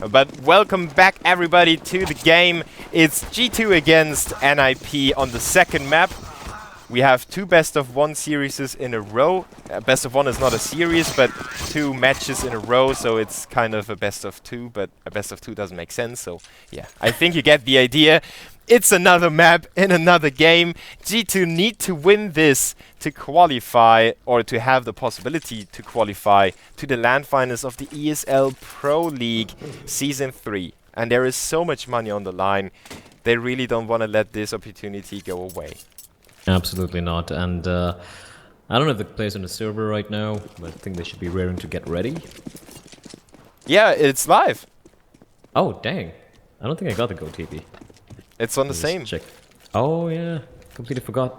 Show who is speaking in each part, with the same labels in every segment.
Speaker 1: But welcome back everybody to the game. It's G2 against NiP on the second map. We have two best of one series in a row. Best of one is not a series, but two matches in a row, so it's kind of a best of two, but a best of two doesn't make sense, so yeah. I think you get the idea. It's another map in another game. G2 need to win this to qualify, or to have the possibility to qualify to the LAN finals of the ESL PRO League Season 3. And there is so much money on the line. They really don't want to let this opportunity go away.
Speaker 2: Absolutely not. And I don't know if the players on the server right now, but I think they should be raring to get ready.
Speaker 1: Yeah, it's live.
Speaker 2: Oh, dang. I don't think I got the Go TP.
Speaker 1: It's on the same.
Speaker 2: Check. Oh, yeah. Completely forgot.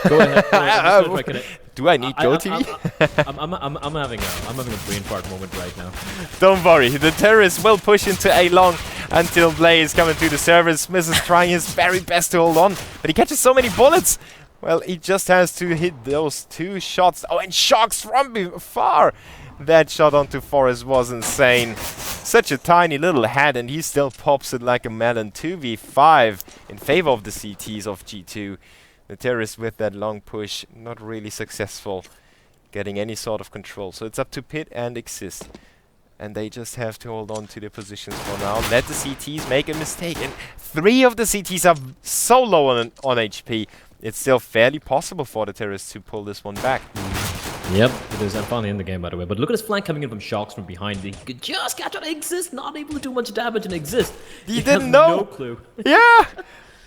Speaker 2: Go ahead.
Speaker 1: Do I need Go TV?
Speaker 2: I'm having a brain fart moment right now.
Speaker 1: Don't worry, the terrorists will push into A long until Blaze coming through the server. Smith is trying his very best to hold on, but he catches so many bullets. Well, he just has to hit those two shots. Oh, and Shocks from far. That shot onto Forest was insane. Such a tiny little head, and he still pops it like a melon. 2v5 in favor of the CTs of G2. The terrorists with that long push, not really successful getting any sort of control. So it's up to Pit and Exist. And they just have to hold on to their positions for now. Let the CTs make a mistake. And 3 of the CTs are so low on HP. It's still fairly possible for the terrorists to pull this one back.
Speaker 2: Yep, it is. I'm finally in the game, by the way. But look at his flank coming in from Shocks from behind. He could just catch on Exist, not able to do much damage and Exist.
Speaker 1: He didn't know.
Speaker 2: No clue.
Speaker 1: Yeah.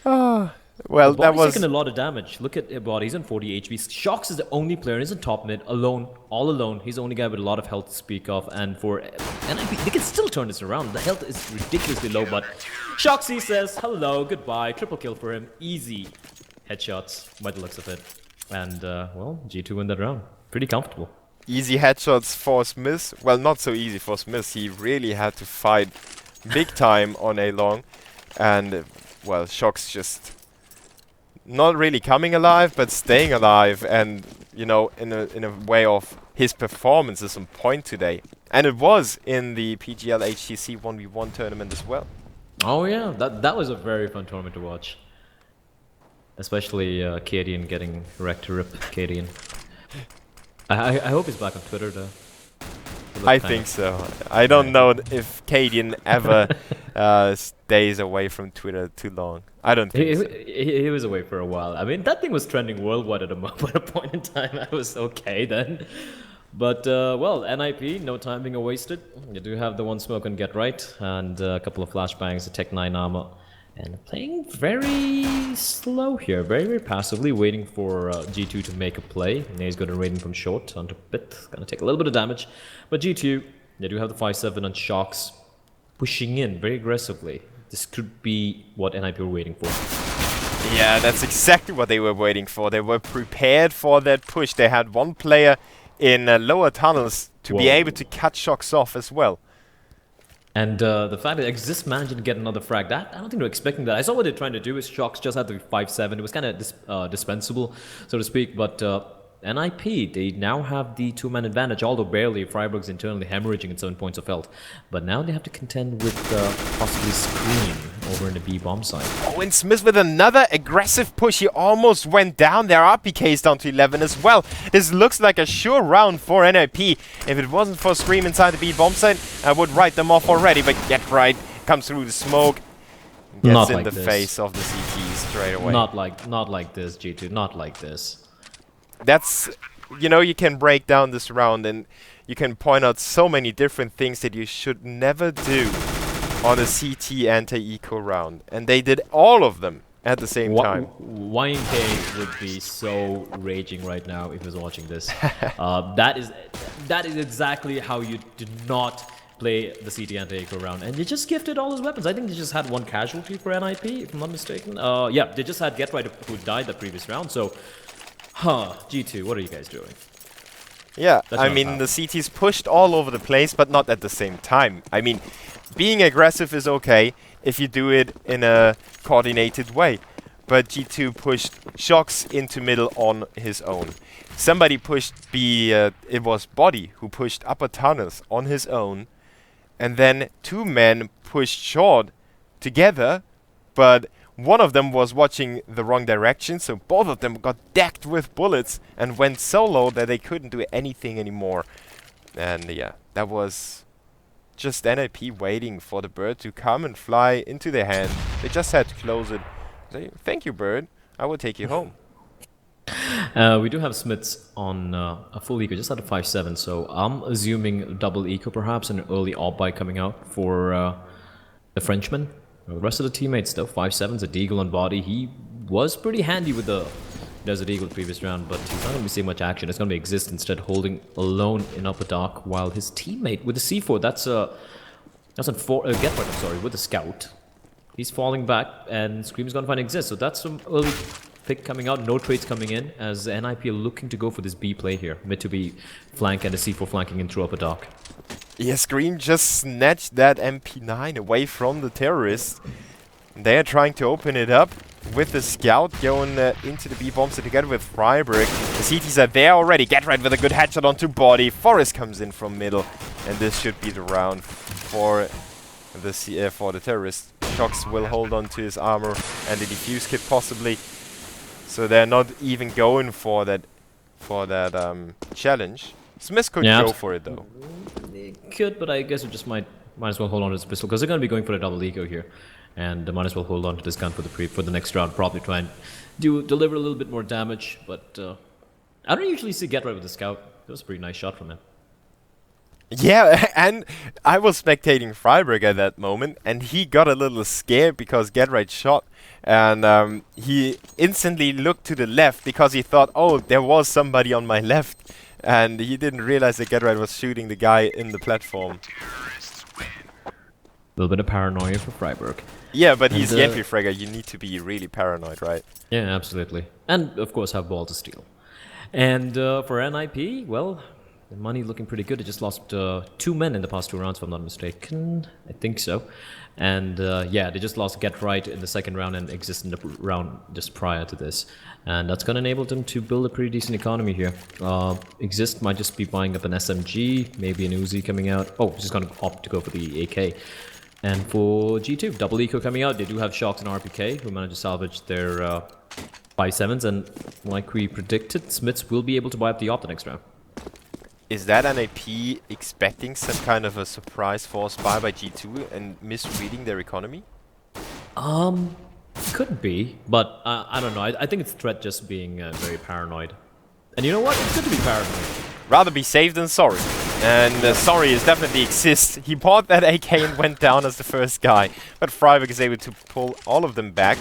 Speaker 1: Oh. Well, that was
Speaker 2: taking a lot of damage. Look at Ibod, he's on 40 HP. Shocks is the only player, he's in top mid, alone, all alone. He's the only guy with a lot of health to speak of, and for NiP, they can still turn this around. The health is ridiculously low, but Shocksy says hello, goodbye, triple kill for him, easy headshots by the looks of it. And, well, G2 win that round. Pretty comfortable.
Speaker 1: Easy headshots for Smith. Well, not so easy for Smith. He really had to fight big time on A long, and, well, Shocks just not really coming alive, but staying alive, and you know, in a way of his performances on point today. And it was in the PGL HTC 1v1 tournament as well.
Speaker 2: Oh yeah, that was a very fun tournament to watch. Especially Cadian getting wrecked to rip Cadian. I hope he's back on Twitter though.
Speaker 1: I think so. I don't know if Cadian ever stays away from Twitter too long. I don't think so.
Speaker 2: He was away for a while. I mean, that thing was trending worldwide at a point in time. I was okay then. But, well, NiP, no time being wasted. You do have the one smoke and get right, and a couple of flashbangs, a Tech 9 armor. And playing very slow here, very, very passively, waiting for G2 to make a play. And he's got a rating from short onto Pit. Gonna take a little bit of damage. But G2, they do have the 5-7 on Shocks, pushing in very aggressively. This could be what NiP were waiting for.
Speaker 1: Yeah, that's exactly what they were waiting for. They were prepared for that push. They had one player in lower tunnels to be able to cut Shocks off as well.
Speaker 2: And the fact that Exist managed to get another frag, I don't think they were expecting that. I saw what they're trying to do is Shocks just had the 5-7. It was kind of dispensable, so to speak. But NiP, they now have the 2-man advantage, although barely. Freiburg's internally hemorrhaging at 7 points of health. But now they have to contend with possibly Scream over in the B bomb side.
Speaker 1: Oh, and Smith with another aggressive push. He almost went down. Their RPK's down to 11 as well. This looks like a sure round for NiP. If it wasn't for Scream inside the B bomb side, I would write them off already. But Get Right comes through the smoke. Gets in the face of the CT straight away.
Speaker 2: Not like this, G2. Not like this.
Speaker 1: That's, you know, you can break down this round and you can point out so many different things that you should never do on a CT anti-eco round. And they did all of them at the same time.
Speaker 2: YNK would be so raging right now if he was watching this. That is exactly how you did not play the CT anti-eco round. And they just gifted all his weapons. I think they just had one casualty for NiP, if I'm not mistaken. Yeah, they just had Get Right who died the previous round. So, G2, what are you guys doing?
Speaker 1: Yeah, I mean, the CT's pushed all over the place, but not at the same time. I mean, being aggressive is okay if you do it in a coordinated way. But G2 pushed Shocks into middle on his own. Somebody pushed B, it was Body who pushed upper tunnels on his own. and then two men pushed short together, but one of them was watching the wrong direction, so both of them got decked with bullets and went so low that they couldn't do anything anymore. And yeah, that was just NiP waiting for the bird to come and fly into their hand. They just had to close it. Say, thank you, bird. I will take you home.
Speaker 2: We do have Smits on a full eco, just at a 5-7, so I'm assuming double eco perhaps, and an early op buy coming out for the Frenchman. The rest of the teammates though, 5-7's a Deagle on body. He was pretty handy with the Desert Eagle the previous round, but he's not going to be seeing much action. It's going to be Exist instead, holding alone in upper dark, while his teammate with the C4, that's on Get Right, I'm sorry, with the Scout. He's falling back, and Scream's going to find Exist, so that's some early pick coming out. No trades coming in, as NiP are looking to go for this B play here. Mid to B flank and a C4 flanking in through upper dark.
Speaker 1: Yeah, Scream just snatched that MP9 away from the terrorists. They are trying to open it up with the Scout going into the B-bombs together with Freiburg. The CTs are there already. Get Right with a good headshot onto body. Forest comes in from middle, and this should be the round for the terrorist. Shox will hold on to his armor and the defuse kit possibly. So they're not even going for that challenge. Smith could go for it though.
Speaker 2: They could, but I guess it just might as well hold on to this pistol, because they're going to be going for a double eco here, and might as well hold on to this gun for the next round. Probably try and deliver a little bit more damage, but I don't usually see Get Right with the Scout. That was a pretty nice shot from him.
Speaker 1: Yeah, and I was spectating Freiburg at that moment, and he got a little scared because Get Right shot, and he instantly looked to the left because he thought, oh, there was somebody on my left, and he didn't realize that Get Right was shooting the guy in the platform.
Speaker 2: A little bit of paranoia for Freiburg.
Speaker 1: Yeah, but he's the MP fragger. You need to be really paranoid, right?
Speaker 2: Yeah, absolutely. And of course have ball to steal. And for NiP, well, the money looking pretty good. They just lost 2 men in the past 2 rounds, if I'm not mistaken. I think so. And yeah, they just lost Get Right in the second round and Exist in the round just prior to this. And that's going to enable them to build a pretty decent economy here. Exist might just be buying up an SMG, maybe an Uzi coming out. Oh, just going to opt to go for the AK. And for G2, double eco coming out. They do have Shox and RPK, who managed to salvage their 5-7s. And like we predicted, Smits will be able to buy up the op the next round.
Speaker 1: Is that NiP expecting some kind of a surprise force buy by G2 and misreading their economy?
Speaker 2: Could be, but I don't know. I think it's Threat just being very paranoid. And you know what? It's good to be paranoid.
Speaker 1: Rather be safe than sorry. And sorry is definitely Exist. He bought that AK and went down as the first guy. But Freiburg is able to pull all of them back.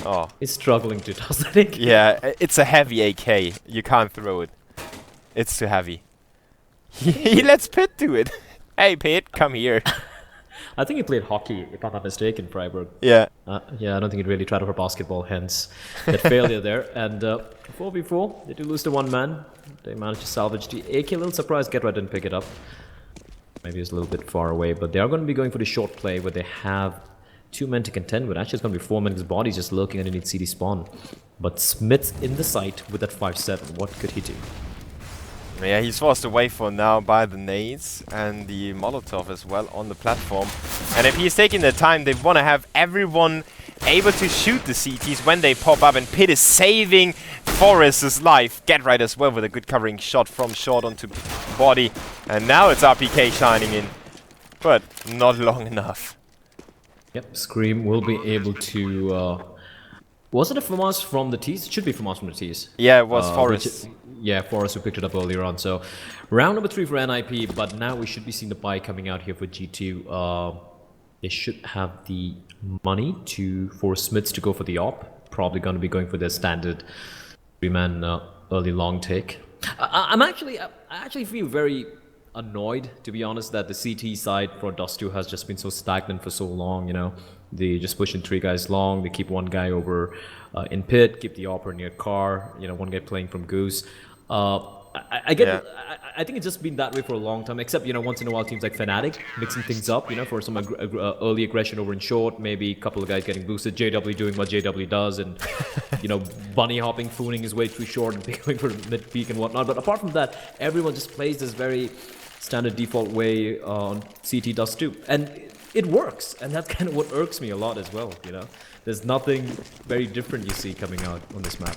Speaker 1: Oh.
Speaker 2: He's struggling to toss, I think.
Speaker 1: Yeah, it's a heavy AK. You can't throw it. It's too heavy. He lets Pit do it. Hey Pit, come here.
Speaker 2: I think he played hockey, if I'm not mistaken, Freiburg.
Speaker 1: Yeah.
Speaker 2: Yeah, I don't think he'd really tried for basketball, hence that failure there. And 4v4, they do lose to 1 man. They managed to salvage the AK. A little surprised Get Right didn't pick it up. Maybe it's a little bit far away, but they are going to be going for the short play where they have 2 men to contend with. Actually, it's going to be 4 men. His body's just lurking underneath CD spawn. But Smith in the sight with that 5-7. What could he do?
Speaker 1: Yeah, he's forced away for now by the nades and the Molotov as well on the platform. And if he's taking the time, they want to have everyone able to shoot the CTs when they pop up. And Pit is saving Forrest's life. Get Right as well with a good covering shot from short onto body. And now it's RPK shining in. But not long enough.
Speaker 2: Yep, Scream will be able to... was it a FAMAS from the T's? It should be FAMAS from the T's.
Speaker 1: Yeah, it was Forrest.
Speaker 2: Yeah, Forrest who picked it up earlier on. So round number 3 for NiP, but now we should be seeing the buy coming out here for G2. They should have the money for Smiths to go for the op. Probably going to be going for their standard 3-man early long take. I actually feel very annoyed, to be honest, that the CT side for Dust2 has just been so stagnant for so long, you know. They just push in 3 guys long, they keep 1 guy over in pit, keep the opera near car, you know, 1 guy playing from Goose. I get it. I think it's just been that way for a long time, except, you know, once in a while teams like Fnatic mixing things up, you know, for some early aggression over in short, maybe a couple of guys getting boosted, JW doing what JW does, and, you know, bunny hopping, fooning his way through short and going for mid-peak and whatnot. But apart from that, everyone just plays this very standard default way CT does too. And it works, and that's kind of what irks me a lot as well, you know? There's nothing very different you see coming out on this map.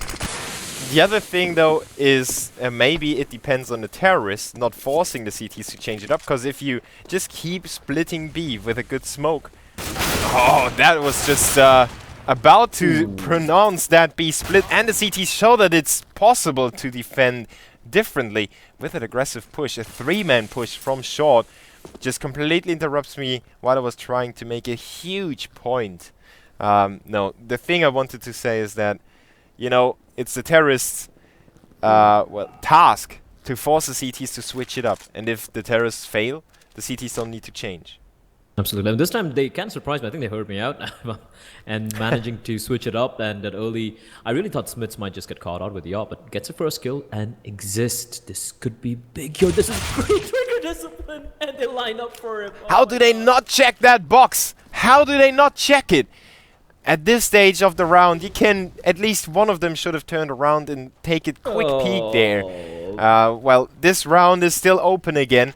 Speaker 1: The other thing, though, is maybe it depends on the terrorists not forcing the CTs to change it up, because if you just keep splitting B with a good smoke... Oh, that was just about to pronounce that B split, and the CTs show that it's possible to defend differently with an aggressive push. A 3-man push from short just completely interrupts me while I was trying to make a huge point. No, the thing I wanted to say is that, you know, it's the terrorists' task to force the CTs to switch it up. And if the terrorists fail, the CTs don't need to change.
Speaker 2: Absolutely. And this time they can surprise me. I think they heard me out and managing to switch it up. And that early, I really thought Smiths might just get caught out with the AWP, but gets a first kill and exist. This could be big. Yo, this is great trigger discipline. And they line up for him.
Speaker 1: How do they not check that box? How do they not check it? At this stage of the round, you can, at least one of them should have turned around and take a quick peek there. Well, this round is still open again.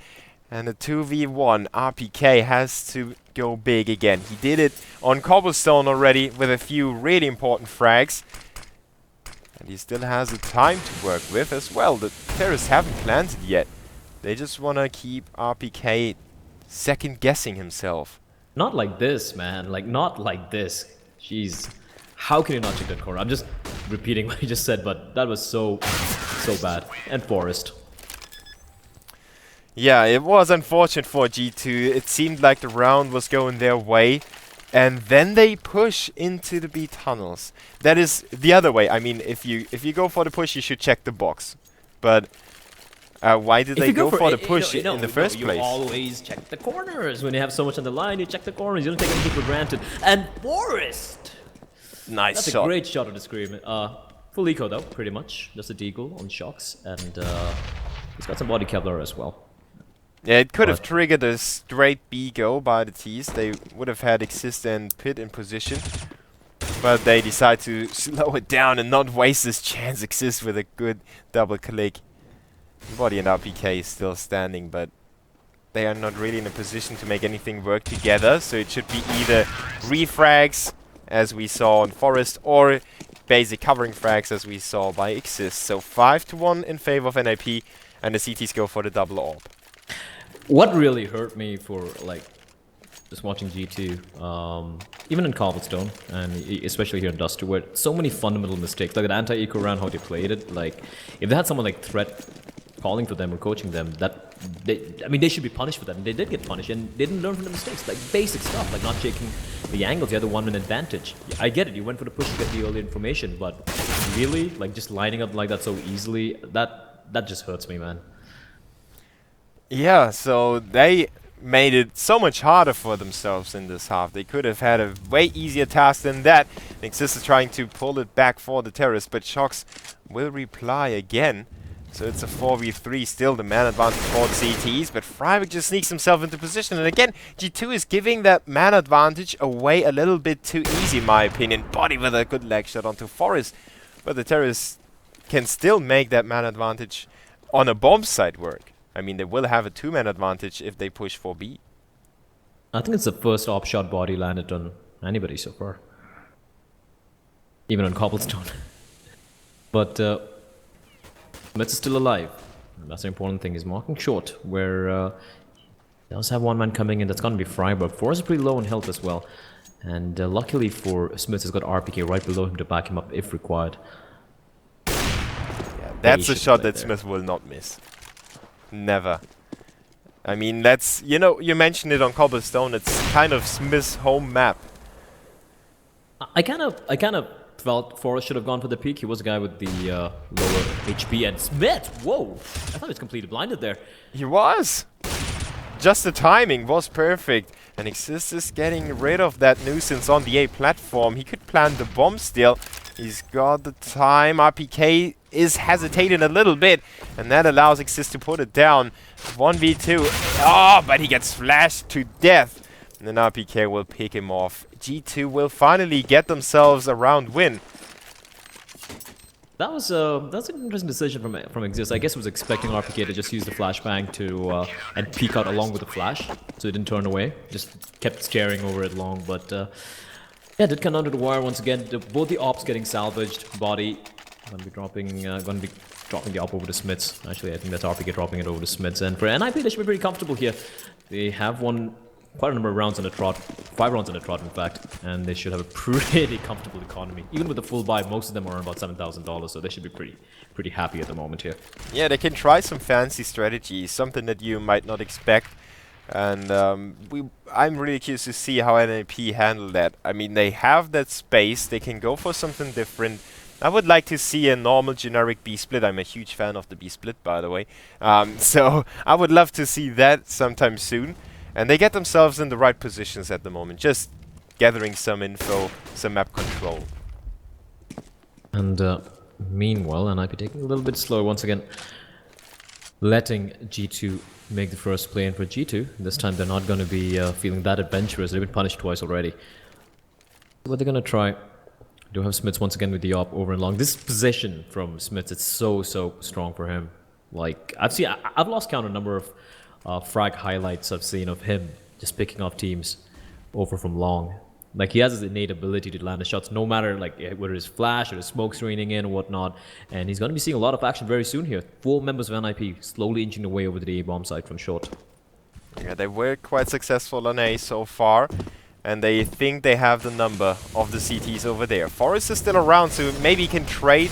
Speaker 1: And a 2v1, RPK has to go big again. He did it on Cobblestone already with a few really important frags. And he still has a time to work with as well. The terrorists haven't planted yet. They just want to keep RPK second guessing himself.
Speaker 2: Not like this, man. Like, not like this. Jeez. How can you not check that corner? I'm just repeating what you just said, but that was so bad. And Forest.
Speaker 1: Yeah, it was unfortunate for G2. It seemed like the round was going their way. And then they push into the B tunnels. That is the other way. I mean, if you go for the push, you should check the box. But why did they go for the push in the first place?
Speaker 2: You always check the corners. When you have so much on the line, you check the corners. You don't take anything for granted. And Forest!
Speaker 1: Nice
Speaker 2: That's
Speaker 1: shot.
Speaker 2: A great shot of the screen. Full eco though, pretty much. Just a deagle on shocks. And he's got some body Kevlar as well.
Speaker 1: Yeah, it could have triggered a straight B go by the T's. They would have had Exist and Pit in position. But they decide to slow it down and not waste this chance. Exist with a good double click. Body and RPK is still standing, but they are not really in a position to make anything work together. So it should be either refrags, as we saw on Forest, or basic covering frags, as we saw by Exist. So 5-1 in favor of NiP, and the CTs go for the double AWP.
Speaker 2: What really hurt me for, like, just watching G2, even in Cobblestone, and especially here in Duster, where so many fundamental mistakes, like an anti-eco round, how they played it, like, if they had someone like Threat calling for them or coaching them, they should be punished for that, and they did get punished, and they didn't learn from the mistakes, like basic stuff, like not checking the angles. You had the 1-man advantage. I get it, you went for the push to get the early information, but really, like, just lining up like that so easily, that just hurts me, man.
Speaker 1: Yeah, so they made it so much harder for themselves in this half. They could have had a way easier task than that. Exist is trying to pull it back for the terrorists, but Shocks will reply again. So it's a 4v3, still the man advantage for the CTs, but Freiburg just sneaks himself into position. And again, G2 is giving that man advantage away a little bit too easy, in my opinion. Body with a good leg shot onto Forest, but the terrorists can still make that man advantage on a bomb site work. I mean, they will have a 2-man advantage if they push for B.
Speaker 2: I think it's the first op shot body landed on anybody so far. Even on Cobblestone. But Mets is still alive. And that's the important thing. He's marking short, where he does have one man coming in. That's going to be Freiburg. Force is pretty low in health as well. And luckily for Smith, he's got RPK right below him to back him up if required.
Speaker 1: Yeah, that's a shot that Smith will not miss. Never. I mean, that's, you know, you mentioned it on Cobblestone, it's kind of Smith's home map.
Speaker 2: I kind of felt Forrest should have gone for the peak. He was a guy with the lower HP, and Smith, whoa! I thought he was completely blinded there.
Speaker 1: He was! Just the timing was perfect. And Exist is getting rid of that nuisance on the A platform. He could plant the bomb still. He's got the time. RPK is hesitating a little bit, and that allows Exist to put it down. 1v2. Oh, but he gets flashed to death. And then RPK will pick him off. G2 will finally get themselves a round win.
Speaker 2: that's an interesting decision from Exist. I guess it was expecting RPK to just use the flashbang to and peek out along with the flash, so it didn't turn away. Just kept staring over it long, but yeah, did come under the wire once again. Both the ops getting salvaged. Body gonna be dropping the op over to Smiths. Actually, I think that's RPK dropping it over to Smiths. And for NiP, they should be pretty comfortable here. They have won quite a number of rounds on the trot, 5 rounds on the trot in fact, and they should have a pretty comfortable economy. Even with the full buy, most of them are on about $7,000, so they should be pretty happy at the moment here.
Speaker 1: Yeah, they can try some fancy strategies, something that you might not expect. And I'm really curious to see how NiP handle that. I mean, they have that space, they can go for something different. I would like to see a normal generic B-split. I'm a huge fan of the B-split, by the way. So I would love to see that sometime soon. And they get themselves in the right positions at the moment, just gathering some info, some map control.
Speaker 2: And meanwhile, NiP taking a little bit slow once again, letting G2 make the first play in for G2. This time they're not going to be feeling that adventurous. They've been punished twice already. What they're going to try. Do have Smiths once again with the op over and long. This position from Smiths, it's so strong for him. Like I've lost count a number of frag highlights I've seen of him just picking off teams over from long. Like he has his innate ability to land the shots, no matter like whether it's flash or the smoke screening in or whatnot. And he's going to be seeing a lot of action very soon here. 4 members of NiP slowly inching their way over to the A bomb site from short.
Speaker 1: Yeah, they were quite successful on A so far. And they think they have the number of the CTs over there. Forrest is still around, so maybe he can trade.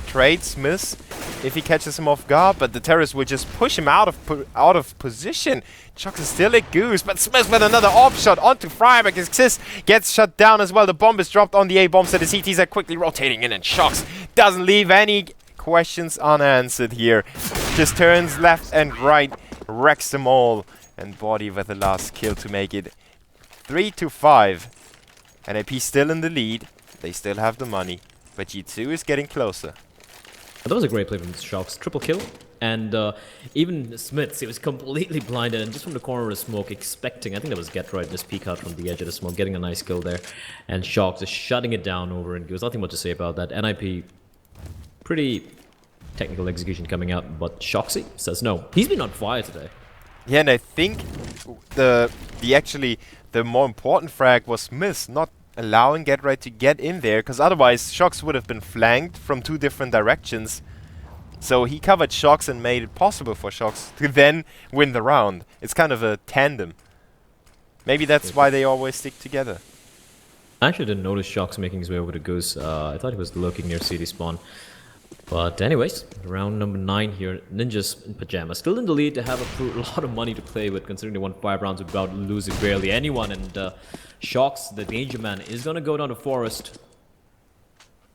Speaker 1: Trade Smiths if he catches him off guard. But the terrorists will just push him out of position. Shox is still a goose, but Smith with another op shot onto Freiberg. Exist gets shut down as well. The bomb is dropped on the A bomb, so the CTs are quickly rotating in, and Shox doesn't leave any questions unanswered here. Just turns left and right, wrecks them all. And Body with the last kill to make it 3-5. NiP still in the lead. They still have the money. But G2 is getting closer.
Speaker 2: That was a great play from Shox. Triple kill. And even Smiths, he was completely blinded. And just from the corner of the smoke, expecting, I think that was Get Right, just peek out from the edge of the smoke, getting a nice kill there. And Shox just shutting it down over. And there's nothing much to say about that. NiP, pretty technical execution coming out. But Shoxy says no. He's been on fire today.
Speaker 1: Yeah, and I think the more important frag was Smiths not allowing Get Right to get in there, because otherwise Shox would have been flanked from 2 different directions. So he covered Shox and made it possible for Shox to then win the round. It's kind of a tandem. Maybe that's why they always stick together.
Speaker 2: I actually didn't notice Shox making his way over to Goose. I thought he was lurking near CD spawn. But anyways, round number 9 here. Ninjas in pajamas. Still in the lead. They have a lot of money to play with, considering they won 5 rounds without losing barely anyone. And Shox, the danger man, is going to go down to Forest.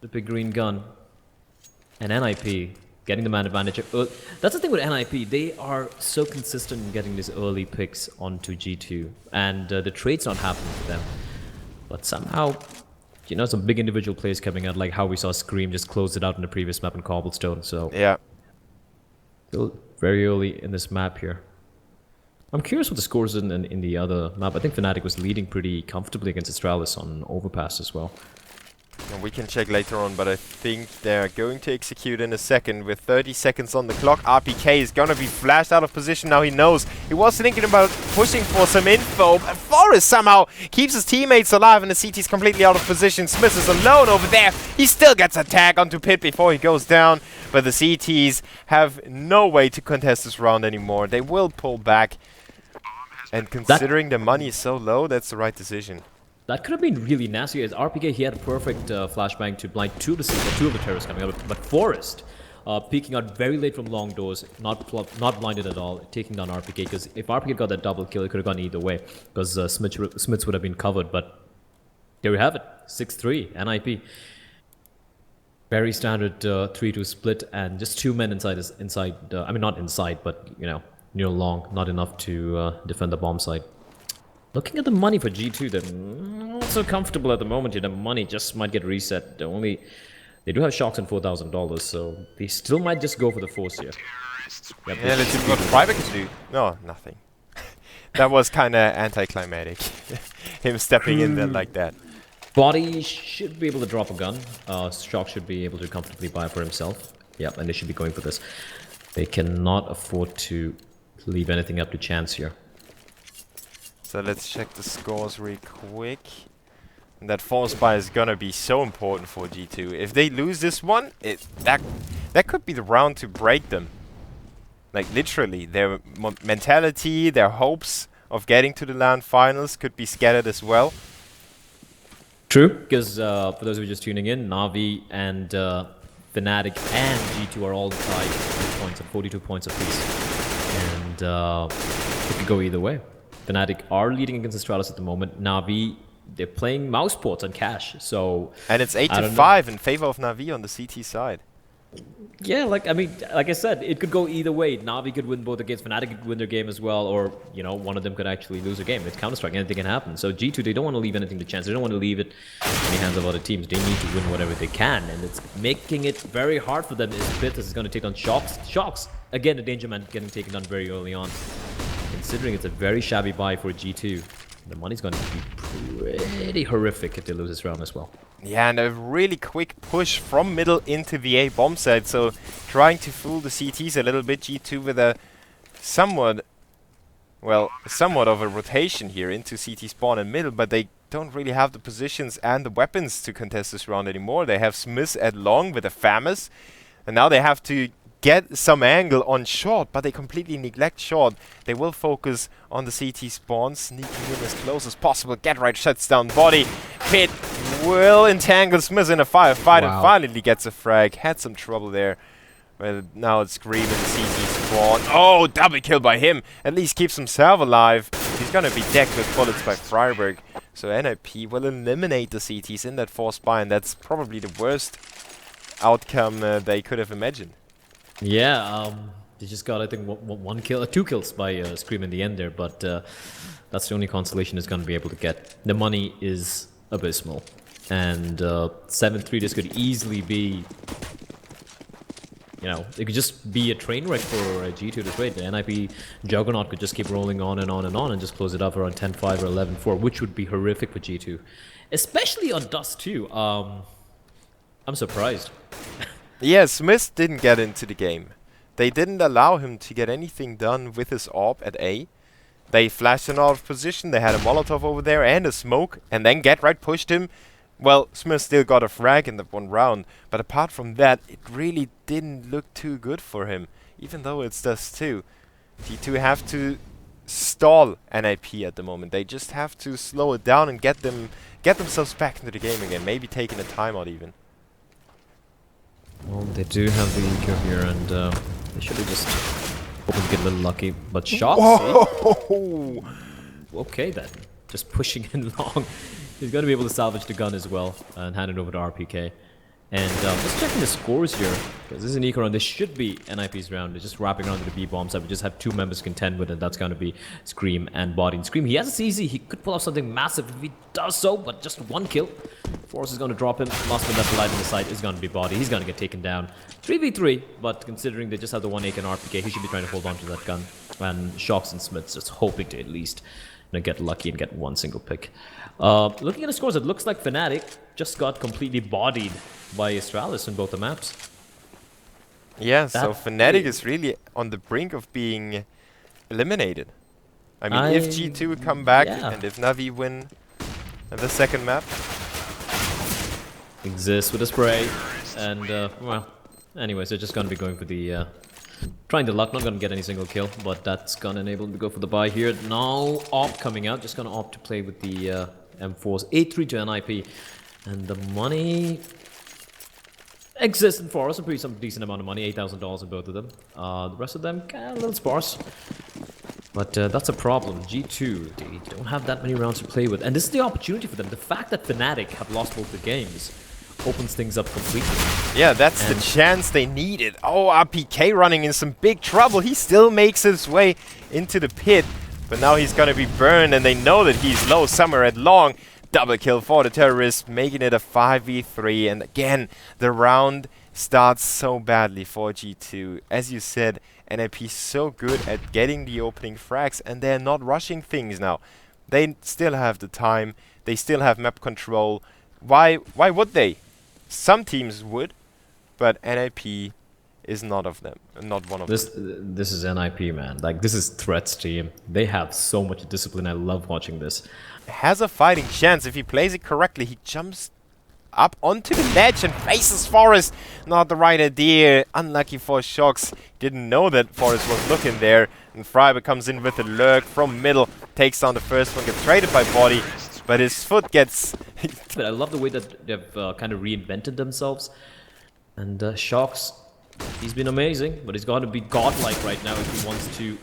Speaker 2: The big green gun. And NiP getting the man advantage. That's the thing with NiP. They are so consistent in getting these early picks onto G2. And the trade's not happening for them. But somehow, you know, some big individual plays coming out, like how we saw Scream just close it out in the previous map in Cobblestone. So
Speaker 1: yeah,
Speaker 2: still very early in this map here. I'm curious what the scores in the other map. I think Fnatic was leading pretty comfortably against Astralis on Overpass as well.
Speaker 1: And we can check later on, but I think they're going to execute in a second with 30 seconds on the clock. RPK is going to be flashed out of position now. He knows. He was thinking about pushing for some info, but Forrest somehow keeps his teammates alive, and the CT's completely out of position. Smith is alone over there. He still gets a tag onto Pit before he goes down, but the CTs have no way to contest this round anymore. They will pull back, and considering the money is so low, that's the right decision.
Speaker 2: That could have been really nasty. As RPK, he had a perfect flashbang to blind two of the terrorists coming up. But Forrest, peeking out very late from long doors, not blinded at all, taking down RPK. Because if RPK got that double kill, it could have gone either way. Because Smiths would have been covered. But there we have it, 6-3, NiP. Very standard 3-2 split, and just 2 men inside. I mean, not inside, but you know, near long, not enough to defend the bomb site. Looking at the money for G2, they're not so comfortable at the moment here. The money just might get reset. They do have Shox and $4,000, so they still might just go for the force here.
Speaker 1: Yep, yeah, let's see what Private can do. No, nothing. That was kind of anticlimactic. Him stepping in there like that.
Speaker 2: Body should be able to drop a gun. Shock should be able to comfortably buy for himself. Yep, and they should be going for this. They cannot afford to leave anything up to chance here.
Speaker 1: So let's check the scores real quick. And that force buy is gonna be so important for G2. If they lose this one, that could be the round to break them. Like literally, their mentality, their hopes of getting to the LAN finals could be scattered as well.
Speaker 2: True, because for those who are just tuning in, Na'Vi and Fnatic and G2 are all tied with points at 42 points apiece. And it could go either way. Fnatic are leading against Astralis at the moment. Na'Vi, they're playing mouse ports on cash, so...
Speaker 1: And it's 8-5 in favor of Na'Vi on the CT side.
Speaker 2: Yeah, like I said, it could go either way. Na'Vi could win both the games, Fnatic could win their game as well, or, you know, one of them could actually lose a game. It's Counter-Strike, anything can happen. So G2, they don't want to leave anything to chance. They don't want to leave it in the hands of other teams. They need to win whatever they can, and it's making it very hard for them. Is going to take on Shocks. Shocks, again, a danger man getting taken down very early on. Considering it's a very shabby buy for G2, the money's going to be pretty horrific if they lose this round as well.
Speaker 1: Yeah, and a really quick push from middle into the A bomb site, so trying to fool the CTs a little bit. G2 with a somewhat of a rotation here into CT spawn and middle, but they don't really have the positions and the weapons to contest this round anymore. They have Smith at long with a Famous, and now they have to get some angle on short, but they completely neglect short. They will focus on the CT spawn, sneaking in as close as possible. Get right, shuts down body. Pit will entangle Smith in a firefight and finally gets a frag. Had some trouble there. Well, now it's Scream in the CT spawn. Oh, double kill by him. At least keeps himself alive. He's gonna be decked with bullets by Freiburg. So NiP will eliminate the CTs in that force buy, and that's probably the worst outcome they could have imagined.
Speaker 2: Yeah, they just got, I think, one kill, 2 kills by Scream in the end there, but that's the only consolation it's going to be able to get. The money is abysmal, and 7-3, this could easily be, you know, it could just be a train wreck for G2 to trade. The NiP Juggernaut could just keep rolling on and on and on and just close it up around 10-5 or 11-4, which would be horrific for G2, especially on Dust too. I'm surprised.
Speaker 1: Yeah, Smith didn't get into the game. They didn't allow him to get anything done with his AWP at A. They flashed him out of position, they had a Molotov over there and a smoke, and then Get Right pushed him. Well, Smith still got a frag in that one round, but apart from that, it really didn't look too good for him, even though it's Dust 2. G2 have to stall NiP at the moment. They just have to slow it down and get themselves back into the game again, maybe taking a timeout even.
Speaker 2: Well, they do have the EQ here, and they should have just hoping to get a little lucky. But Shock, okay then, just pushing in long. He's going to be able to salvage the gun as well and hand it over to RPK. And just checking the scores here, because this is an eco round. This should be NiP's round. They're just wrapping around to the B bomb side. We just have 2 members contend with it. That's going to be Scream and Body. And Scream, he has it easy. He could pull off something massive if he does so, but just 1 kill. Force is going to drop him. Last one left alive in the side is going to be Body. He's going to get taken down. 3v3, but considering they just have the 1 AK and RPK, he should be trying to hold on to that gun. And Shocks and Smiths just hoping to at least, you know, get lucky and get 1 single pick. Looking at the scores, it looks like Fnatic just got completely bodied by Astralis in both the maps.
Speaker 1: Yeah, so Fnatic is really on the brink of being eliminated. I mean, if G2 would come back and if Na'Vi win the second map.
Speaker 2: Exists with a spray, and well, anyways, they're just gonna be going for the trying the luck, not gonna get any single kill, but that's gonna enable them to go for the buy here. Now AWP coming out, just gonna opt to play with the M4s. 8-3 to NiP, and the money exists in for us, some decent amount of money, $8,000 in both of them. The rest of them a little sparse, but that's a problem. G2, they don't have that many rounds to play with, and this is the opportunity for them. The fact that Fnatic have lost both the games opens things up completely.
Speaker 1: Yeah, that's the chance they needed. Oh, RPK running in some big trouble. He still makes his way into the pit, but now he's gonna be burned, and they know that he's low somewhere at long. Double kill for the terrorist, making it a 5v3, and again, the round starts so badly for G2. As you said, NiP is so good at getting the opening frags, and they're not rushing things now. They still have the time, they still have map control, why would they? Some teams would, but NiP is not of them, not one of them.
Speaker 2: This is NiP, man. Like, this is Threat's team. They have so much discipline. I love watching this.
Speaker 1: Has a fighting chance if he plays it correctly. He jumps up onto the ledge and faces Forest. Not the right idea. Unlucky for Shox. Didn't know that Forest was looking there. And Freiber comes in with a lurk from middle. Takes down the first one. Gets traded by Body. But his foot gets...
Speaker 2: But I love the way that they've kind of reinvented themselves. And Shox, he's been amazing. But he's got to be godlike right now if he wants to...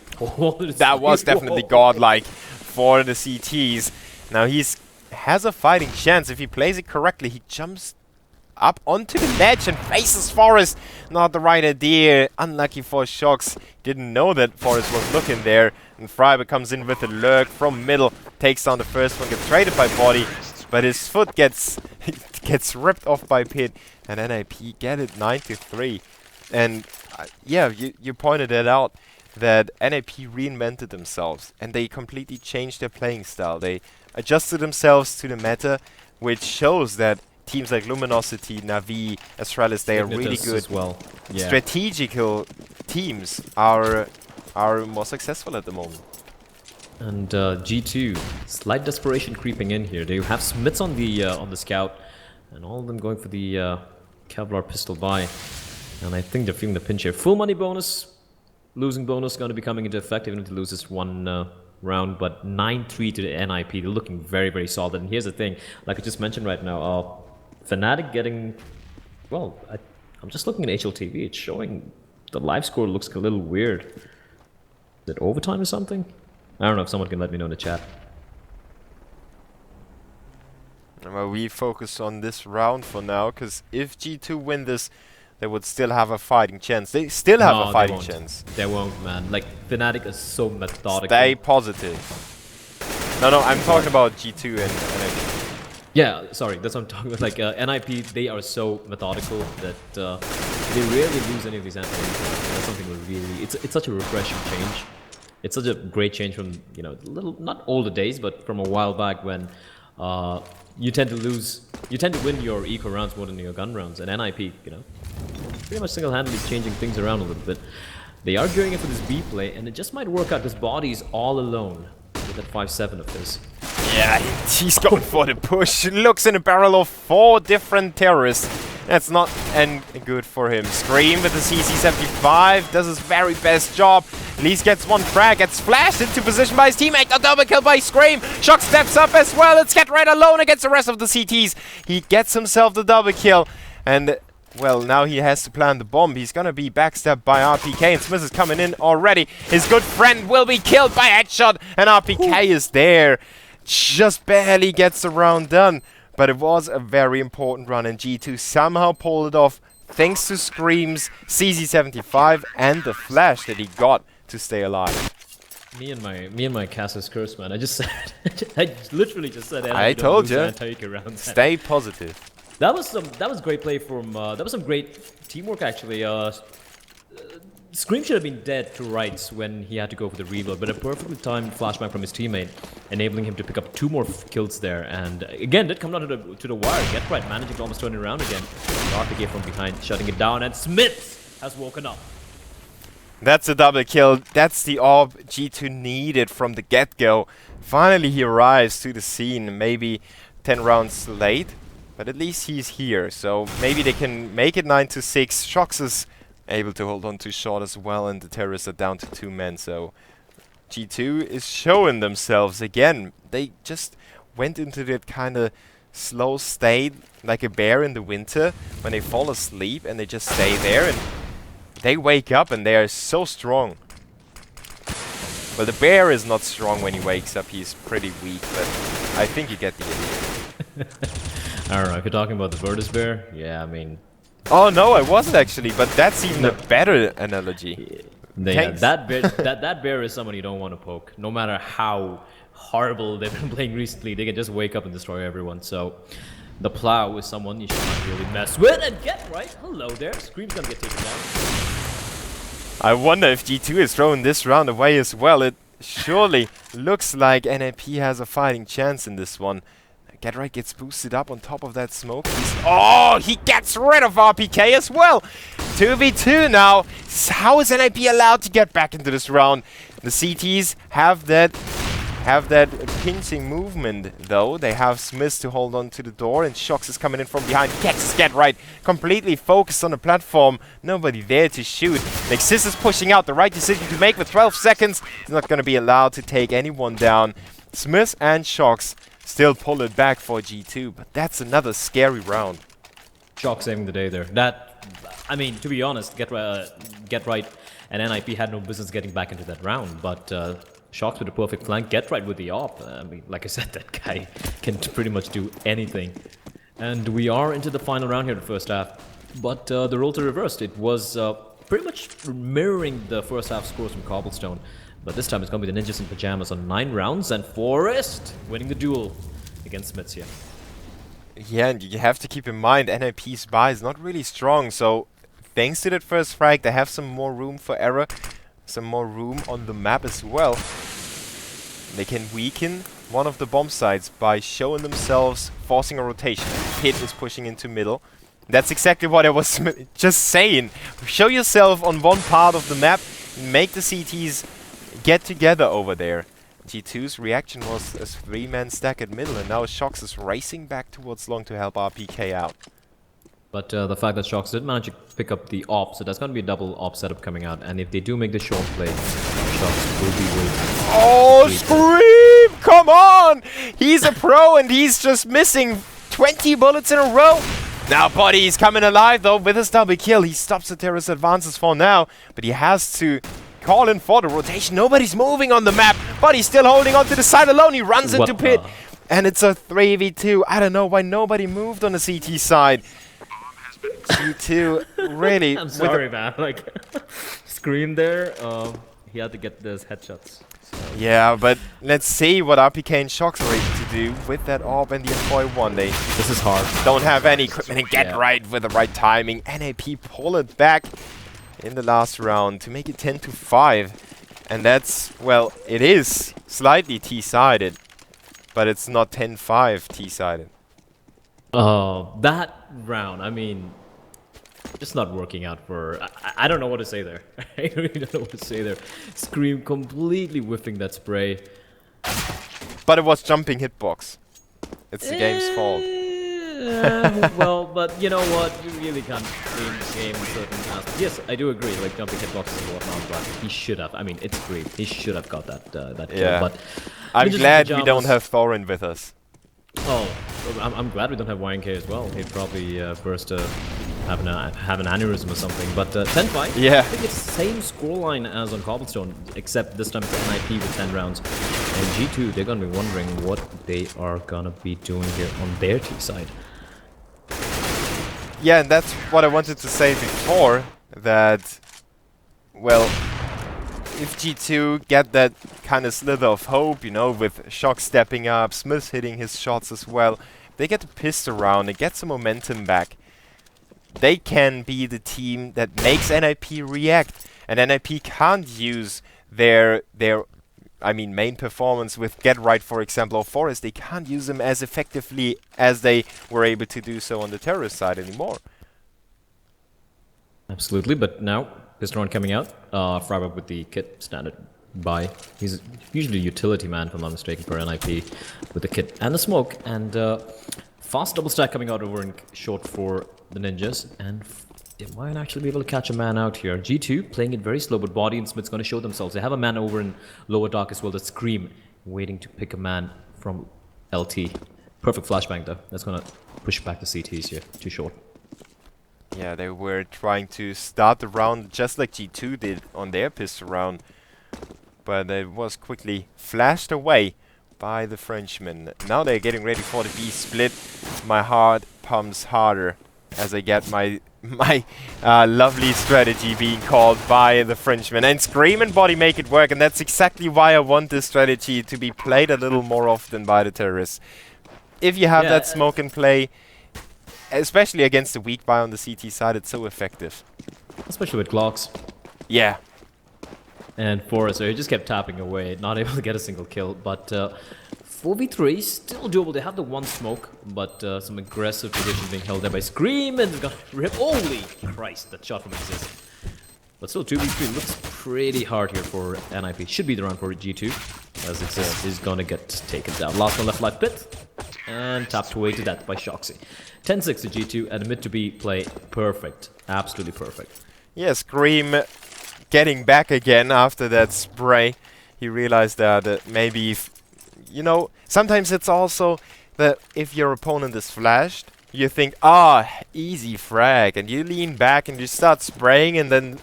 Speaker 1: That was definitely godlike for the CTs. Now has a fighting chance if he plays it correctly. He jumps up onto the ledge and faces Forest. Not the right idea. Unlucky for Shox. Didn't know that Forest was looking there. And Freiber comes in with a lurk from middle. Takes down the first one. Gets traded by Body. But his foot gets ripped off by Pit. And NiP get it 9-3. And yeah, you pointed it out. That NiP reinvented themselves. And they completely changed their playing style. They adjusted themselves to the meta, which shows that teams like Luminosity, Na'Vi, Astralis, they are really good.
Speaker 2: As well. Yeah.
Speaker 1: Strategical teams are more successful at the moment.
Speaker 2: And G2, slight desperation creeping in here. They have Smiths on the scout, and all of them going for the Kevlar pistol buy. And I think they're feeling the pinch here. Full money bonus, losing bonus going to be coming into effect even if they lose this one round, but 9-3 to the NiP. They're looking very, very solid. And here's the thing, like I just mentioned right now, Fnatic getting, well, I'm just looking at HLTV. It's showing the live score looks a little weird. Is it overtime or something? I don't know if someone can let me know in the chat.
Speaker 1: Well, we focus on this round for now, because if G2 win this, they would still have a fighting chance. They still have a fighting chance.
Speaker 2: They won't, man. Like, Fnatic is so methodical.
Speaker 1: Stay positive. No, I'm talking about G2 and NiP.
Speaker 2: Yeah, sorry, that's what I'm talking about. Like, NiP, they are so methodical that they rarely lose any of these anti. That's something we really... It's such a refreshing change. It's such a great change from, you know, not older days, but from a while back when you tend to win your eco rounds more than your gun rounds. And NiP, you know, pretty much single-handedly changing things around a little bit. They are gearing it for this B play, and it just might work out because Body's all alone with that 5-7 of this.
Speaker 1: Yeah, he's going for the push. Looks in a barrel of 4 different terrorists. That's not good for him. Scream with the CC75 does his very best job. At least gets one frag, gets flashed into position by his teammate. A double kill by Scream. Shox steps up as well. It's Get Red alone against the rest of the CTs. He gets himself the double kill. And, well, now he has to plant the bomb. He's gonna be backstabbed by RPK. And Smith is coming in already. His good friend will be killed by headshot. And RPK is there. Just barely gets the round done. But it was a very important run, and G2 somehow pulled it off thanks to Scream's CZ75 and the flash that he got to stay alive.
Speaker 2: Me and my Casus curse, man. I just said, I literally just said.
Speaker 1: I told you. Stay positive.
Speaker 2: That was great play from. That was some great teamwork actually. Scream should have been dead to rights when he had to go for the reload, but a perfectly timed flashback from his teammate, enabling him to pick up 2 more kills there. And again, did come down to the wire. Get right, managing to almost turn it around again. RPK from behind, shutting it down, and Smith has woken up.
Speaker 1: That's a double kill. That's the AWP G2 needed from the get-go. Finally, he arrives to the scene. Maybe 10 rounds late, but at least he's here. So maybe they can make it 9-6. Shox is able to hold on to shot as well, and the terrorists are down to 2 men. So G2 is showing themselves again. They just went into that kind of slow state, like a bear in the winter, when they fall asleep and they just stay there, and they wake up and they are so strong. Well, the bear is not strong when he wakes up. He's pretty weak, but I think you get the idea.
Speaker 2: I don't know, if you're talking about the Virtus bear, yeah, I mean...
Speaker 1: Oh no, I wasn't actually, but that's even a better analogy.
Speaker 2: Yeah, that bear is someone you don't want to poke. No matter how horrible they've been playing recently, they can just wake up and destroy everyone. So the Plow is someone you should not really mess with. And Get Right, hello there. Scream's gonna get taken down.
Speaker 1: I wonder if G2 is throwing this round away as well. It surely looks like NiP has a fighting chance in this one. GetRight gets boosted up on top of that smoke. Oh, he gets rid of RPK as well. 2v2 now. How is NiP allowed to get back into this round? The CTs have that pinching movement, though. They have Smith to hold on to the door, and Shox is coming in from behind. Catches GetRight, completely focused on the platform. Nobody there to shoot. Nexus is pushing out, the right decision to make with 12 seconds. He's not going to be allowed to take anyone down. Smith and Shox still pull it back for G2, but that's another scary round.
Speaker 2: Shock saving the day there. That, I mean, to be honest, GetRight and NiP had no business getting back into that round, but Shox with a perfect flank, GetRight with the op. I mean, like I said, that guy can pretty much do anything. And we are into the final round here in the first half, but the roles are reversed. It was pretty much mirroring the first half scores from Cobblestone, but this time it's going to be the Ninjas in Pajamas on 9 rounds, and Forest winning the duel against Smits here.
Speaker 1: Yeah, and you have to keep in mind, NiP's buy is not really strong, so thanks to that first frag, they have some more room for error, some more room on the map as well. They can weaken one of the bomb sites by showing themselves, forcing a rotation. Hit is pushing into middle. That's exactly what I was just saying. Show yourself on one part of the map, make the CTs get together over there. G2's reaction was a 3-man stack at middle, and now Shox is racing back towards long to help RPK out.
Speaker 2: But the fact that Shox did manage to pick up the op, so that's going to be a double op setup coming out, and if they do make the short play, Shox will be waiting.
Speaker 1: Oh, Scream! Come on! He's a pro and he's just missing 20 bullets in a row. Now Body's coming alive though with his double kill. He stops the terrorist advances for now, but he has to call in for the rotation. Nobody's moving on the map. Body's still holding on to the side alone. He runs into pit, and it's a 3v2. I don't know why nobody moved on the CT side. G2 really.
Speaker 2: I'm sorry, man. Like, Scream there. He had to get those headshots. So.
Speaker 1: Yeah, but let's see what RPK and Shox are able to do with that AWP and the M4A1. They
Speaker 2: this is hard.
Speaker 1: Don't have any equipment and GetRight with the right timing. NiP pull it back in the last round to make it 10-5. And that's, well, it is slightly T-sided, but it's not 10-5 T-sided.
Speaker 2: Oh, that round, I mean, just not working out for... I don't know what to say there. I really don't know what to say there. Scream completely whiffing that spray.
Speaker 1: But it was jumping hitbox. It's the game's fault.
Speaker 2: Well, but you know what? You really can't game certain aspects. Yes, I do agree, like jumping hitboxes and whatnot, but he should have. I mean, it's great. He should have got that kill, but...
Speaker 1: I'm glad we don't have Thorin with us.
Speaker 2: Oh, I'm glad we don't have YNK as well. He'd probably burst have an aneurysm or something. But 10-5,
Speaker 1: yeah.
Speaker 2: I think it's the same scoreline as on Cobblestone, except this time it's NiP with 10 rounds. And G2, they're going to be wondering what they are going to be doing here on their T side.
Speaker 1: Yeah, and that's what I wanted to say before, that, well, if G2 get that kind of slither of hope, you know, with Shox stepping up, Smith hitting his shots as well, they get the pistol around and get some momentum back, they can be the team that makes NiP react. And NiP can't use their main performance with GetRight, for example, or Forest. They can't use them as effectively as they were able to do so on the terrorist side anymore.
Speaker 2: Absolutely, but now Pistron coming out, Freiburg with the kit standard buy. He's usually a utility man, if I'm not mistaken, for NiP with the kit and the smoke. And fast double stack coming out over in short for the Ninjas. And they might actually be able to catch a man out here. G2 playing it very slow, but Body and Smith's going to show themselves. They have a man over in lower dark as well, that Scream, waiting to pick a man from LT. Perfect flashbang though. That's going to push back the CTs here. Too short.
Speaker 1: Yeah, they were trying to start the round just like G2 did on their pistol round, but it was quickly flashed away by the Frenchman. Now they're getting ready for the B split. My heart pumps harder as I get my lovely strategy being called by the Frenchman. And Scream and Body make it work, and that's exactly why I want this strategy to be played a little more often by the terrorists. If you have that smoke and play, especially against the weak buy on the CT side, it's so effective.
Speaker 2: Especially with Glocks.
Speaker 1: Yeah.
Speaker 2: And Forrest, so he just kept tapping away, not able to get a single kill. But 4v3, still doable. They have the one smoke, but some aggressive position being held there by Scream, and it's gonna rip. Holy Christ, that shot from Exist. But still, 2v3 looks pretty hard here for NiP. Should be the round for G2, as Exist is gonna get taken down. Last one left life pit, and tapped away to death by Shoxy. 10-6 to G2, and mid to B play perfect. Absolutely perfect.
Speaker 1: Yeah, Scream getting back again after that spray. He realized that maybe, you know, sometimes it's also that if your opponent is flashed, you think, easy frag, and you lean back and you start spraying, and then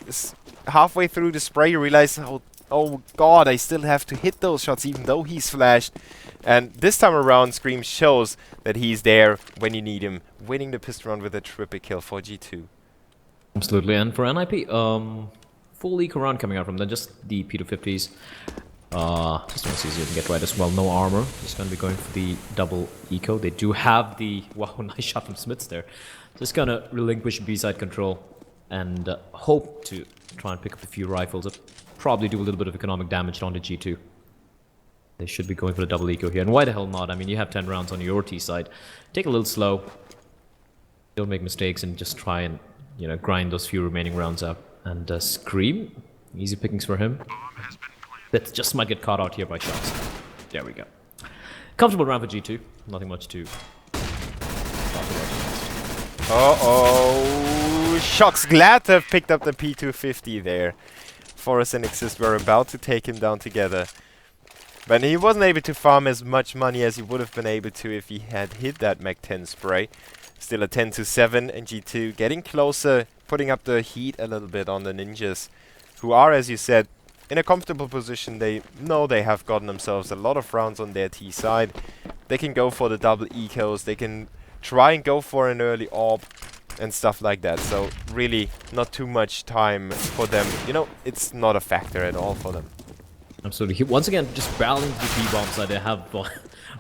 Speaker 1: halfway through the spray you realize, oh god, I still have to hit those shots even though he's flashed. And this time around, Scream shows that he's there when you need him, winning the pistol round with a triple kill for G2.
Speaker 2: Absolutely, and for NiP, full eco round coming out from them, just the P250s. Just want to see if you can get right as well. No armor. Just going to be going for the double eco. They do have the... Wow, nice shot from Smiths there. Just going to relinquish B-side control and hope to try and pick up a few rifles. Probably do a little bit of economic damage onto G2. They should be going for the double eco here. And why the hell not? I mean, you have 10 rounds on your T side. Take a little slow. Don't make mistakes and just try and, you know, grind those few remaining rounds out. And Scream. Easy pickings for him. That just might get caught out here by shots. There we go. Comfortable round for G2. Nothing much to talk
Speaker 1: Uh-oh. Shox glad to have picked up the P250 there. Forest and Exist were about to take him down together. But he wasn't able to farm as much money as he would have been able to if he had hit that Mach 10 spray. Still a 10-7, and G2 getting closer, putting up the heat a little bit on the ninjas, who are, as you said, in a comfortable position. They know they have gotten themselves a lot of rounds on their T side. They can go for the double ecos. They can try and go for an early AWP and stuff like that. So really not too much time for them. You know, it's not a factor at all for them.
Speaker 2: Absolutely. Once again, just barreling to the B-bomb side. They have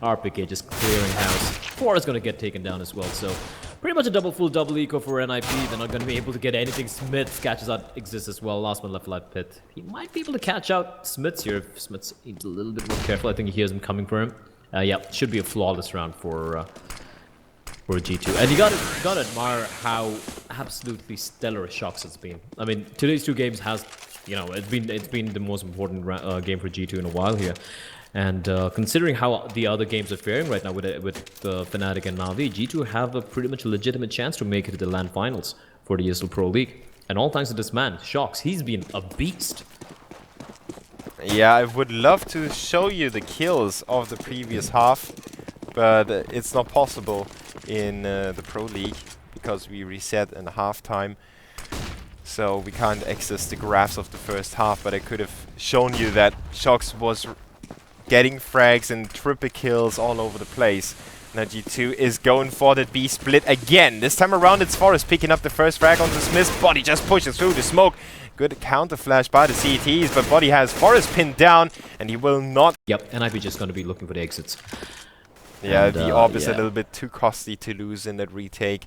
Speaker 2: RPK just clearing house. 4 is going to get taken down as well. So pretty much a full double eco for NiP. They're not going to be able to get anything. Smith catches out Exist as well. Last one left life pit. He might be able to catch out Smiths here if Smiths needs a little bit more careful. I think he hears him coming for him. Yeah, should be a flawless round for G2. And you gotta admire how absolutely stellar Shox has been. I mean, today's 2 games has, you know, it's been the most important game for G2 in a while here. And considering how the other games are faring right now with Fnatic and Na'Vi, G2 have a pretty much legitimate chance to make it to the LAN finals for the ESL Pro League. And all thanks to this man, Shox. He's been a beast.
Speaker 1: Yeah, I would love to show you the kills of the previous half, but it's not possible in the Pro League because we reset in halftime. So we can't access the graphs of the first half, but I could have shown you that Shox was getting frags and triple kills all over the place. Now G2 is going for the B split again. This time around it's Forest picking up the first frag onto Smith. Body just pushes through the smoke. Good counter flash by the CTs, but Body has Forest pinned down and he will not.
Speaker 2: Yep, NiP just going to be looking for the exits.
Speaker 1: Yeah,
Speaker 2: and,
Speaker 1: the AWP is a little bit too costly to lose in that retake.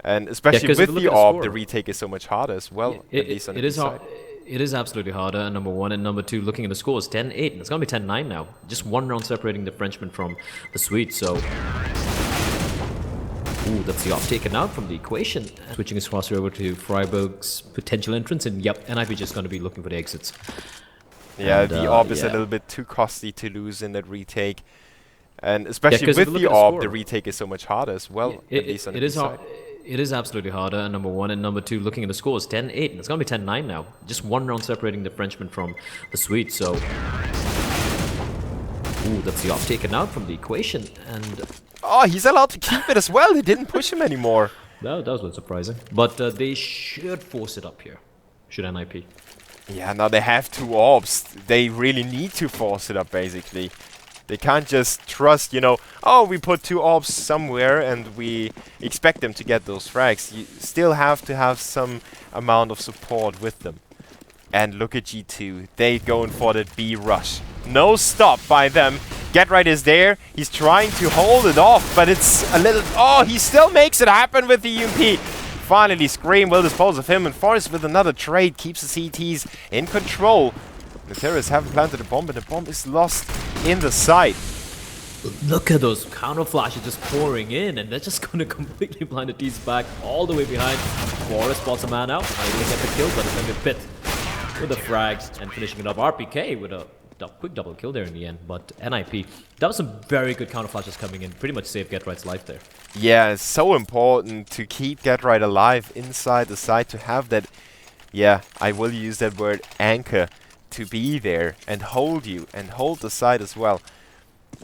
Speaker 1: And especially with the AWP, the retake is so much harder as well.
Speaker 2: It is hard. It is absolutely harder, number one. And number two, looking at the scores, 10-8. It's going to be 10-9 now. Just one round separating the Frenchman from the Swede. So, ooh, that's the AWP taken out from the equation. Switching his crosshair over to Freiburg's potential entrance. And yep, NiP just going to be looking for the exits.
Speaker 1: Yeah, and, the AWP is a little bit too costly to lose in that retake. And especially with the AWP, the retake is so much harder as well.
Speaker 2: It is hard. It is absolutely harder, number one. And number two, looking at the scores, 10-8. It's going to be 10-9 now. Just one round separating the Frenchman from the Swede. So, ooh, that's the AWP taken out from the equation. And
Speaker 1: oh, he's allowed to keep it as well. They didn't push him anymore.
Speaker 2: That was a bit surprising. But they should force it up here. Should NiP.
Speaker 1: Yeah, now they have 2 AWPs. They really need to force it up, basically. They can't just trust, you know, oh, we put 2 AWPs somewhere and we expect them to get those frags. You still have to have some amount of support with them. And look at G2. They going for the B rush. No stop by them. Get Right is there. He's trying to hold it off, but it's a little... Oh, he still makes it happen with the UMP. Finally, Scream will dispose of him, and Forest with another trade keeps the CTs in control. The terrorists haven't planted a bomb, but the bomb is lost in the site.
Speaker 2: Look at those counter flashes just pouring in, and they're just going to completely blind the T's back all the way behind. Forest spots a man out. Not able to get the kill, but it's going to be Pit with the frags and finishing it up. RPK with a quick double kill there in the end, but NiP, that was some very good counter flashes coming in. Pretty much saved Get Right's life there.
Speaker 1: Yeah, it's so important to keep Get Right alive inside the site, to have that, yeah, I will use that word, anchor, to be there and hold you and hold the site as well.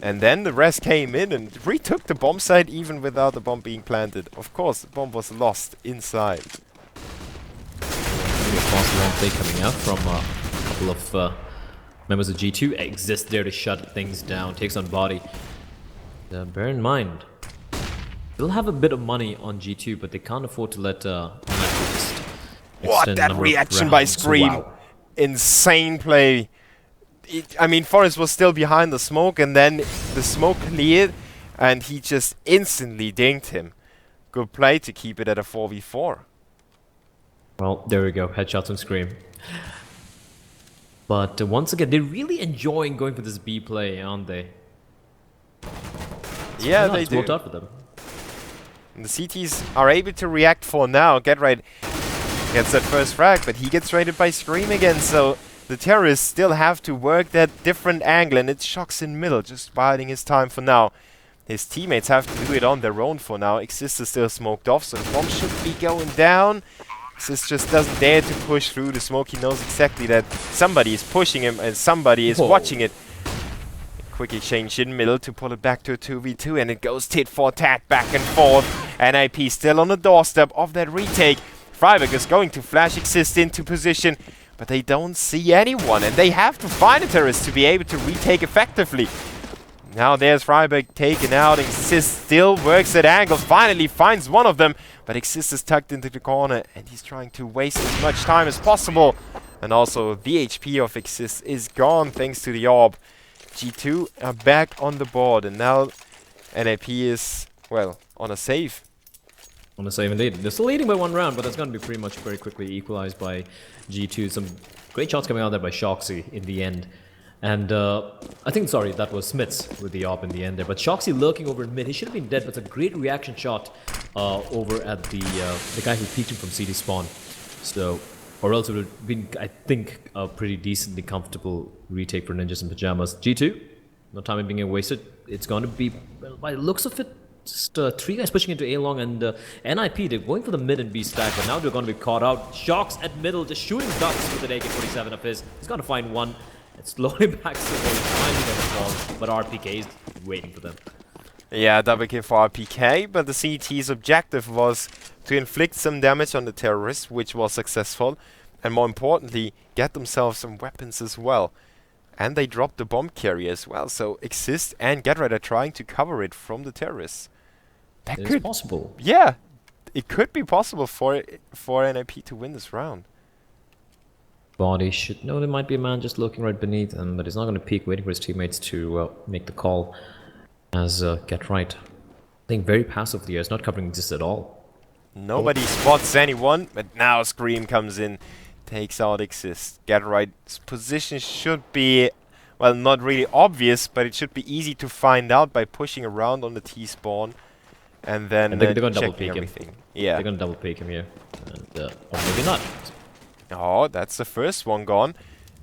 Speaker 1: And then the rest came in and retook the bomb site even without the bomb being planted. Of course, the bomb was lost inside.
Speaker 2: Maybe a fast long play coming out from a couple of members of G2. Exists there to shut things down, takes on body. Bear in mind, they'll have a bit of money on G2, but they can't afford to let just
Speaker 1: what, that reaction by Scream.
Speaker 2: Wow.
Speaker 1: Insane play. I mean, Forest was still behind the smoke, and then the smoke cleared, and he just instantly dinged him. Good play to keep it at a 4v4.
Speaker 2: Well, there we go. Headshots on Scream. But once again, they're really enjoying going for this B play, aren't they?
Speaker 1: Yeah, they do.
Speaker 2: Worked out for them.
Speaker 1: And the CTs are able to react for now. Get Right gets that first frag, but he gets raided by Scream again, so the terrorists still have to work that different angle, and it's Shox in middle, just biding his time for now. His teammates have to do it on their own for now. Exist is still smoked off, so the bomb should be going down. Exist just doesn't dare to push through the smoke. He knows exactly that somebody is pushing him and somebody is watching it. Quick exchange in middle to pull it back to a 2v2, and it goes tit for tat back and forth. NiP still on the doorstep of that retake. Freiburg is going to flash Exist into position, but they don't see anyone, and they have to find a terrorist to be able to retake effectively. Now there's Freiburg taken out. Exist still works at angle, finally finds one of them, but Exist is tucked into the corner, and he's trying to waste as much time as possible. And also the HP of Exist is gone thanks to the orb. G2 are back on the board, and now NiP is, well, on a save.
Speaker 2: On the save indeed. They're still leading by one round, but that's going to be pretty much very quickly equalized by G2. Some great shots coming out there by Shoxy in the end. And I think, sorry, that was Smits with the op in the end there. But Shoxy lurking over in mid. He should have been dead, but it's a great reaction shot over at the guy who peeked him from CD spawn. So, or else it would have been, I think, a pretty decently comfortable retake for Ninjas in Pajamas. G2, no time being wasted. It's going to be, well, by the looks of it, just 3 guys pushing into A long, and NiP, they're going for the mid and B stack, but now they're going to be caught out. Shox at middle, just shooting ducks with an AK-47 of his. He's going to find one. And slowly backs away, finally gonna fall, but RPK is waiting for them.
Speaker 1: Yeah, double kill for RPK, but the CT's objective was to inflict some damage on the terrorists, which was successful, and more importantly, get themselves some weapons as well. And they dropped the bomb carrier as well, so Exist and Get Right are trying to cover it from the terrorists. That
Speaker 2: It
Speaker 1: could
Speaker 2: is possible.
Speaker 1: Yeah, it could be possible for NiP to win this round.
Speaker 2: Body should know there might be a man just lurking right beneath him, but he's not going to peek, waiting for his teammates to make the call as Get Right. I think very passively, it's not covering Exist at all.
Speaker 1: Nobody spots anyone, but now Scream comes in, takes out Exist. Get Right's position should be, well, not really obvious, but it should be easy to find out by pushing around on the T-spawn and then
Speaker 2: they're going to double
Speaker 1: checking
Speaker 2: peek
Speaker 1: everything.
Speaker 2: him.
Speaker 1: Yeah.
Speaker 2: They're going to double peek him here. And, or maybe not.
Speaker 1: Oh, that's the first one gone.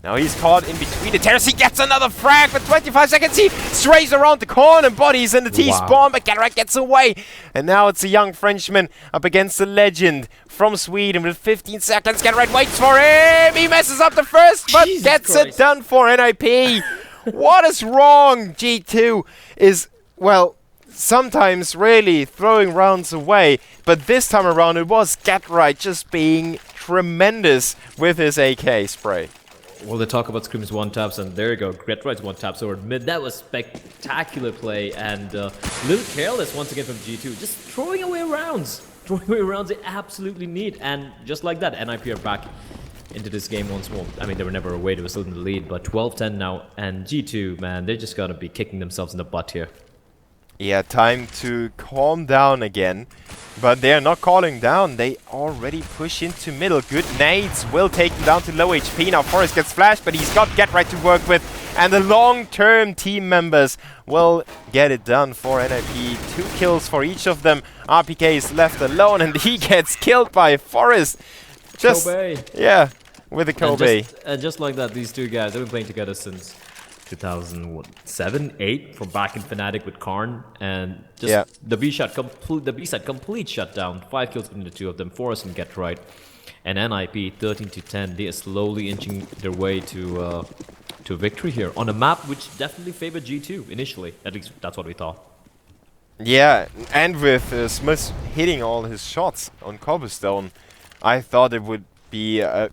Speaker 1: Now he's caught in between the terrace. He gets another frag for 25 seconds. He strays around the corner and bodies in the T-spawn, but Get Right gets away. And now it's a young Frenchman up against the legend from Sweden with 15 seconds. Get Right waits for him. He messes up the first, but
Speaker 2: Jesus
Speaker 1: gets
Speaker 2: Christ.
Speaker 1: it done for NiP. What is wrong? G2 is, well, sometimes really throwing rounds away, but this time around it was Get Right just being tremendous with his AK spray.
Speaker 2: Well, they talk about Scream's one-taps, and there you go, Get Right's one-taps over mid. That was spectacular play, and a little careless once again from G2, just throwing away rounds they absolutely need, and just like that, NiP are back into this game once more. I mean, they were never away, they were still in the lead, but 12-10 now, and G2, man, they're just gonna be kicking themselves in the butt here. Yeah,
Speaker 1: time to calm down again. But they're not calling down. They already push into middle. Good nades will take them down to low HP. Now Forest gets flashed, but he's got Get Right to work with. And the long-term team members will get it done for NiP. 2 kills for each of them. RPK is left alone and he gets killed by Forest. Just,
Speaker 2: Kobe.
Speaker 1: yeah, with a Kobe.
Speaker 2: And just like that, these two guys have been playing together since 2007, 8 from back in Fnatic with Karn, and just the B side complete shutdown. 5 kills between the two of them. Forest and Get Right, and NiP 13-10. They are slowly inching their way to victory here on a map which definitely favored G2 initially. At least that's what we thought.
Speaker 1: Yeah, and with Smith hitting all his shots on Cobblestone, I thought it would be a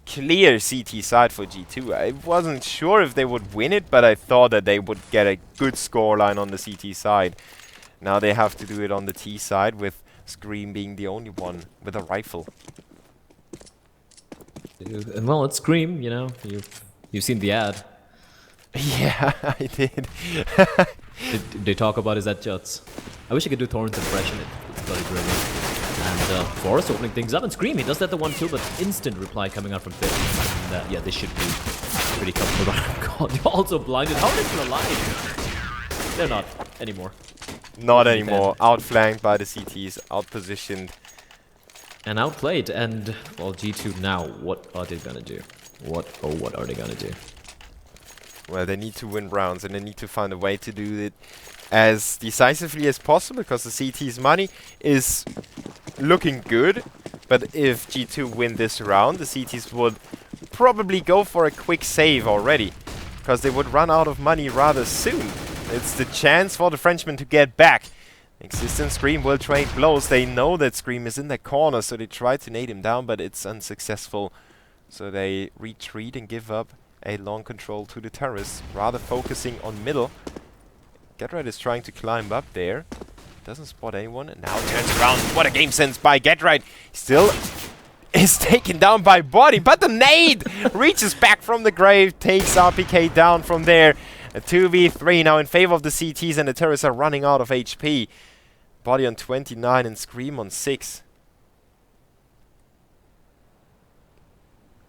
Speaker 1: clear CT side for G2. I wasn't sure if they would win it, but I thought that they would get a good scoreline on the CT side. Now they have to do it on the T side, with Scream being the only one with a rifle.
Speaker 2: Well, it's Scream, you know. You've seen the ad.
Speaker 1: Yeah, I did.
Speaker 2: They talk about his headshots. I wish I could do Thorn's impression. It's bloody brilliant. And Forrest opening things up, and Scream, he does that the 1-2, but instant reply coming out from Fit. And yeah, they should be pretty comfortable. God, they're also blinded. How are they still alive? They're not anymore.
Speaker 1: Not anymore. Outflanked by the CTs, outpositioned.
Speaker 2: And outplayed. And, well, G2 now, what are they gonna do? What are they gonna do?
Speaker 1: Well, they need to win rounds, and they need to find a way to do it as decisively as possible, because the CT's money is looking good. But if G2 win this round, the CTs would probably go for a quick save already, because they would run out of money rather soon. It's the chance for the Frenchman to get back. Existent Scream will trade blows. They know that Scream is in the corner, so they try to nade him down, but it's unsuccessful. So they retreat and give up a long control to the terrorists, rather focusing on middle. Getright is trying to climb up there. Doesn't spot anyone, and now turns around. What a game sense by Getright. Still is taken down by Body, but the nade reaches back from the grave, takes RPK down from there. A 2v3 now in favor of the CTs, and the terrorists are running out of HP. Body on 29 and Scream on 6.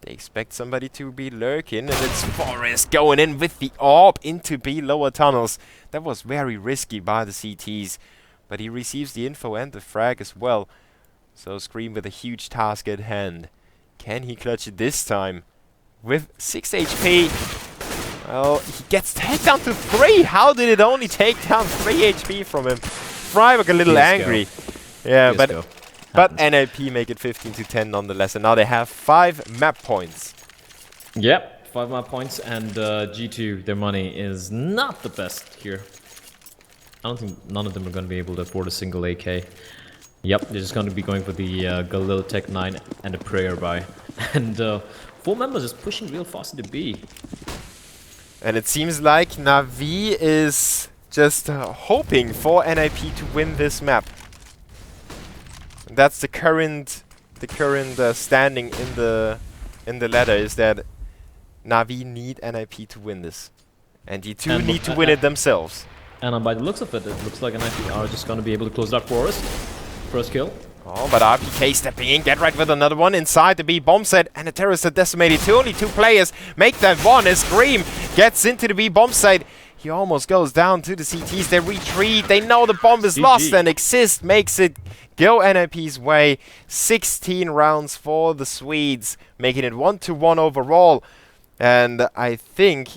Speaker 1: They expect somebody to be lurking, and it's Forest going in with the AWP into B lower tunnels. That was very risky by the CTs, but he receives the info and the frag as well. So Scream with a huge task at hand. Can he clutch it this time? With 6 HP. Well, he gets taken down to 3. How did it only take down 3 HP from him? Freiburg a little angry. Yeah, but NiP make it 15-10 nonetheless, and now they have 5 map points.
Speaker 2: Yep, 5 map points, and G2, their money is not the best here. I don't think none of them are going to be able to afford a single AK. Yep, they're just going to be going for the Galil Tech 9 and a Prayer buy. And 4 members just pushing real fast into B.
Speaker 1: And it seems like Na'Vi is just hoping for NiP to win this map. That's the current standing in the ladder, is that Na'Vi need NiP to win this, and G2 need to win it themselves.
Speaker 2: And by the looks of it, it looks like NiP are just going to be able to close that Forest. First kill.
Speaker 1: Oh, but RPK stepping in, Get Right with another one inside the B bomb set, and the terrorists are decimated. Only 2 players make that one as Scream gets into the B bomb site. He almost goes down to the CTs. They retreat. They know the bomb is lost, and Exist makes it go NiP's way. 16 rounds for the Swedes, making it 1-1 overall. And I think